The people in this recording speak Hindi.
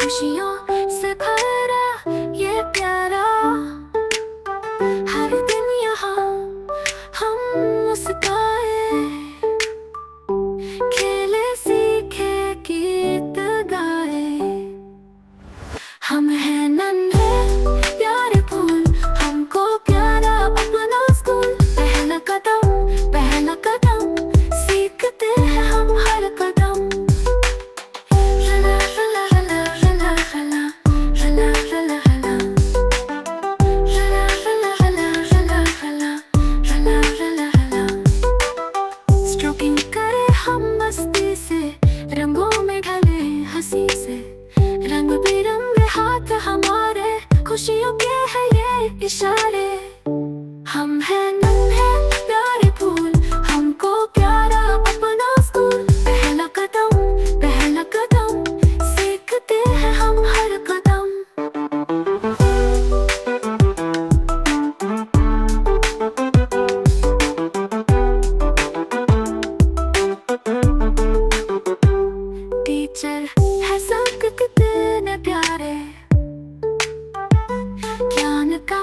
खुशियों से भरा ये प्यारा हर दिन यहाँ हम मुस्काए, खेले सीखे गीत गाए। हम हैं नन्हे प्यारे फूल, हमको प्यारा अपना स्कूल। पहला कदम सीखते हैं हम हर कदम। रला रला रला रला रला रला रला रला रला रला रला रला रला रला। स्ट्रोकिंग करे हम मस्ती से, रंगों में ढले हंसी से। रंग बिरंगे हाथ हमारे, खुशियों के हैं ये इशारे। हम हैं नन्हे प्यारे फूल, हमको प्यारा अपना स्कूल। पहला कदम सीखते हैं हम हर कदम। टीचर है सबके कितने प्यारे, ज्ञान का